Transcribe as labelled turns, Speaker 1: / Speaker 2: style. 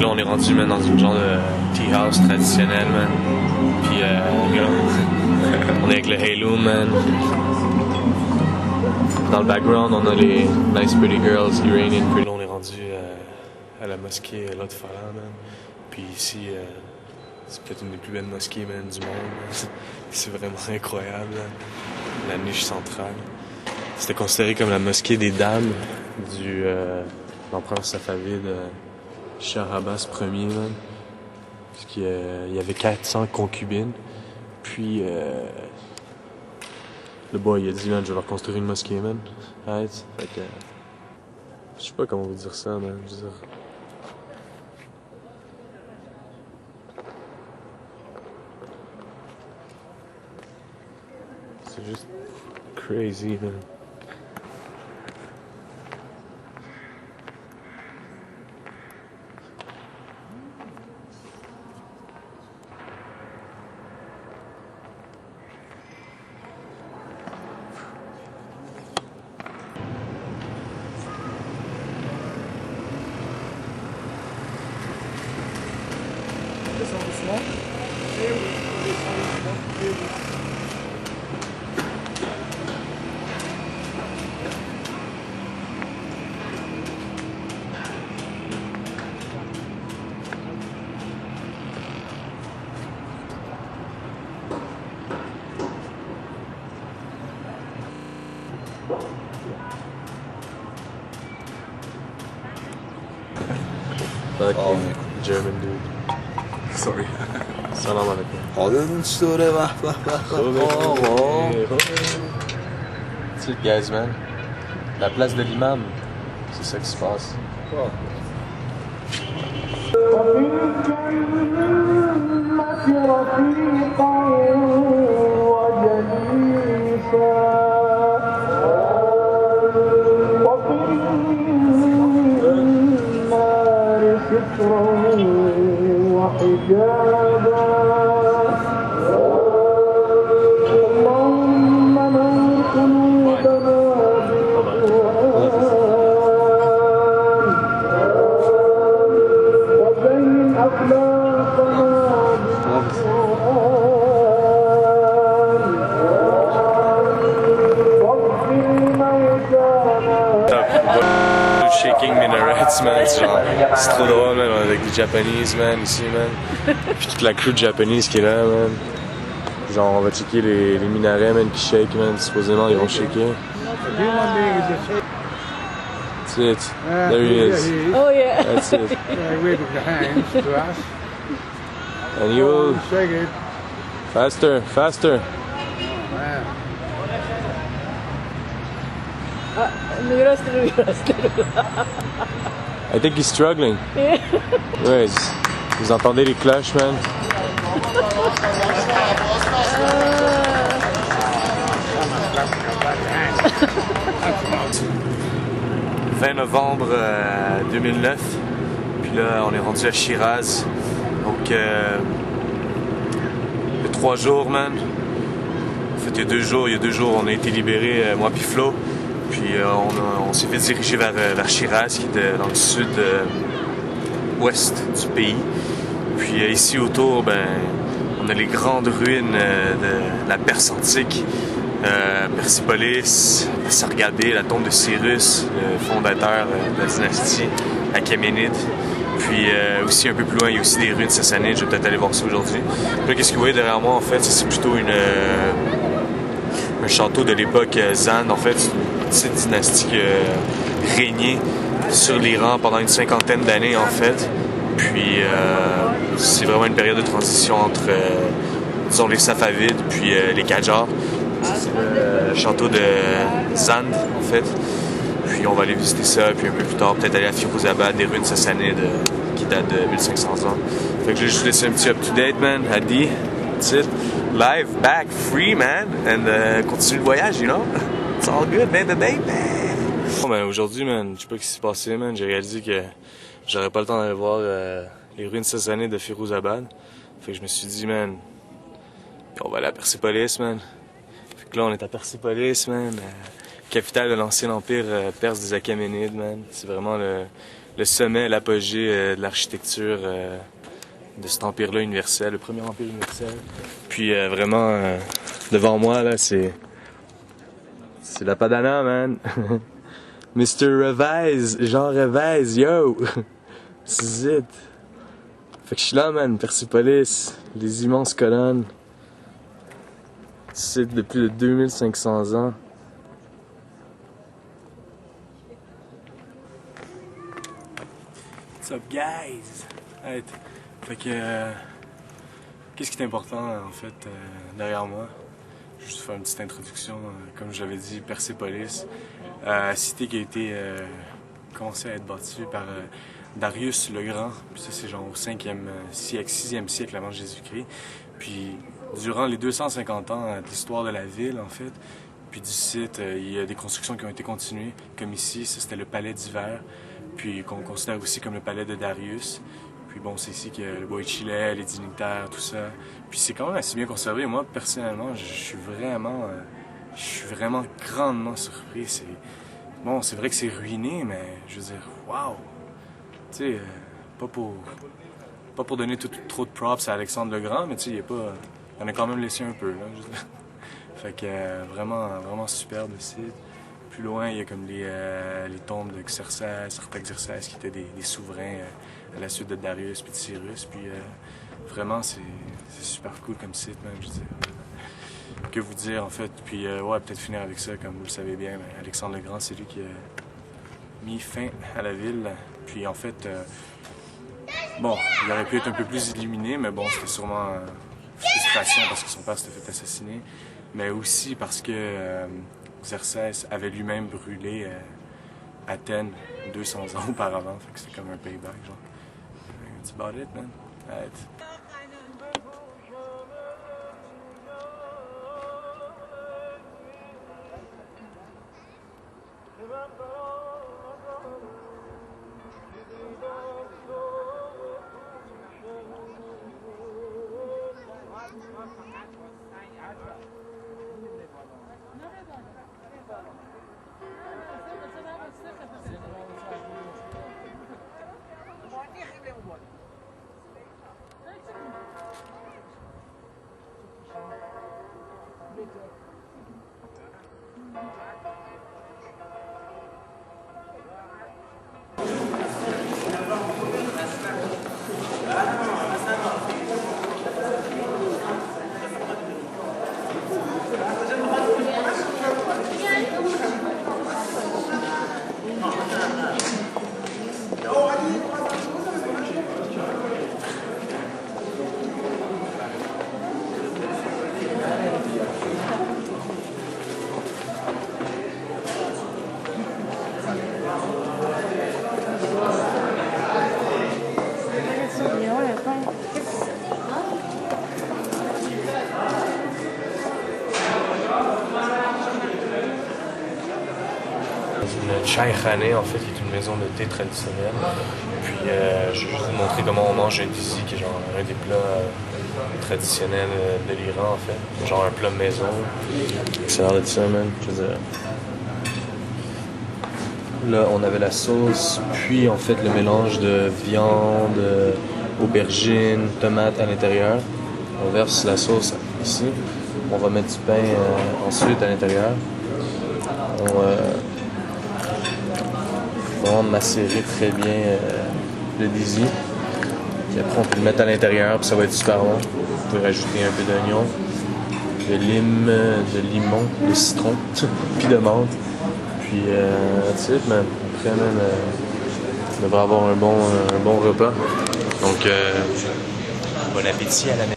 Speaker 1: là, on est rendu, man, dans une genre de tea house traditionnelle, man. Puis, on est avec le Halo, man. Dans le background, on a les Nice Pretty Girls, Iranian. Puis là, on est rendu à la mosquée Lot Falah, man. Puis ici, c'est peut-être une des plus belles mosquées, man, du monde. C'est vraiment incroyable, man. La niche centrale. C'était considéré comme la mosquée des dames du l'empereur safavide Shah Abbas Ier, man. Parce qu'il y avait 400 concubines. Puis le boy il a dit, man, je vais leur construire une mosquée, man. Right? Fait que je sais pas comment vous dire ça, man. Je veux dire... C'est juste crazy, man. Fucking German dude.
Speaker 2: Sorry.
Speaker 1: Salam alaikum. C'est le guys, man. La place de l'imam. C'est ça qui se passe. Oh. Shaking minarets, man, c'est trop drôle, man, avec des Japanese, man, ici, man. Puis toute la crew de Japanese qui est là, man. Genre, on va checker les minarets, man, qui shake, man. Supposément, ils vont shaker. That's it. There he is.
Speaker 3: Oh, yeah.
Speaker 1: That's it.
Speaker 4: Wave the hands to us.
Speaker 1: And you will...
Speaker 4: Shake it.
Speaker 1: Faster, faster. I think he's struggling. Ouais, vous entendez les cloches, man? 20 novembre 2009. Puis là, on est rendu à Shiraz. Donc, il y a 3 jours, man. En fait, il y a 2 jours, on a été libérés, moi puis Flo. Puis on s'est fait diriger vers Shiraz, qui était dans le sud-ouest du pays. Puis ici autour, ben, on a les grandes ruines de la Perse antique, Persépolis, Sargadé, la tombe de Cyrus, le fondateur de la dynastie achéménide. Puis aussi un peu plus loin, il y a aussi des ruines sassanides. Je vais peut-être aller voir ça aujourd'hui. Là, qu'est-ce que vous voyez derrière moi, en fait? C'est plutôt un château de l'époque Zand, en fait. Cette dynastie qui a régné sur l'Iran pendant une 50aine d'années, en fait. Puis c'est vraiment une période de transition entre disons les Safavides puis les Qajars. C'est le château de Zand, en fait. Puis on va aller visiter ça, puis un peu plus tard peut-être aller à Firuzabad, des ruines sassanides qui datent de 1500 ans. Fait que je vais juste laisser un petit up-to-date, man. Hadi, that's it. Live, back, free, man. And continue le voyage, you know? It's all good, man, today, man. Bon, ben, aujourd'hui, man, je sais pas ce qui s'est passé, man. J'ai réalisé que j'aurais pas le temps d'aller voir les ruines sassanides de Firuzabad. Fait que je me suis dit, man, on va aller à Persépolis, man. Fait que là, on est à Persépolis, man. Capitale de l'ancien empire perse des Achéménides, man. C'est vraiment le le sommet, l'apogée de l'architecture de cet empire-là universel, le premier empire universel. Puis vraiment, devant moi, là, c'est la Padana, man. Mr. Revise, Jean Revise, yo! C'est it. Fait que je suis là, man, Persépolis, les immenses colonnes. C'est de plus de 2500 ans. What's up, guys? Right. Fait que, qu'est-ce qui est important, en fait, derrière moi? Juste faire une petite introduction. Comme je l'avais dit, Persépolis, cité qui a été commencé à être bâtie par Darius le Grand. Puis ça, c'est genre au 5e siècle, 6e siècle avant Jésus-Christ. Puis durant les 250 ans de l'histoire de la ville, en fait, puis du site, il y a des constructions qui ont été continuées, comme ici, ça c'était le palais d'hiver, puis qu'on considère aussi comme le palais de Darius. Puis bon, c'est ici qu'il y a le Boïchilais, les dignitaires, tout ça. Puis c'est quand même assez bien conservé. Moi, personnellement, je suis vraiment grandement surpris. Bon, c'est vrai que c'est ruiné, mais je veux dire, waouh! Tu sais, pas pour donner trop de props à Alexandre le Grand, mais tu sais, il en a quand même laissé un peu, là. Fait que vraiment superbe le site. Plus loin, il y a comme les tombes de Xerxès, Artaxerxès, qui étaient des souverains à la suite de Darius puis de Cyrus. Puis vraiment, c'est super cool comme site, même, je veux dire. Que vous dire, en fait. Puis ouais, peut-être finir avec ça, comme vous le savez bien, mais Alexandre le Grand, c'est lui qui a mis fin à la ville. Puis en fait, bon, il aurait pu être un peu plus illuminé, mais bon, c'était sûrement frustration parce que son père s'était fait assassiner, mais aussi parce que Xerxès avait lui-même brûlé Athènes 200 ans auparavant, fait que c'était comme un payback, genre. That's about it, man. Right. Une chai khaneh, en fait, qui est une maison de thé traditionnelle. Puis je vais juste vous montrer comment on mange un dizi, qui est genre un des plats traditionnels de l'Iran, en fait. Genre un plat maison. Ça a l'air de ça, man. Je veux dire. Là, on avait la sauce, puis en fait le mélange de viande, aubergine, tomate à l'intérieur. On verse la sauce ici. On va mettre du pain ensuite à l'intérieur. On va macérer très bien le dizi. Puis après, on peut le mettre à l'intérieur, puis ça va être super bon. Vous pouvez rajouter un peu d'oignon, de limon, de citron, puis de menthe. Puis, that's it, man. Après, man, on devrait avoir un bon repas. Donc, bon appétit à la maison.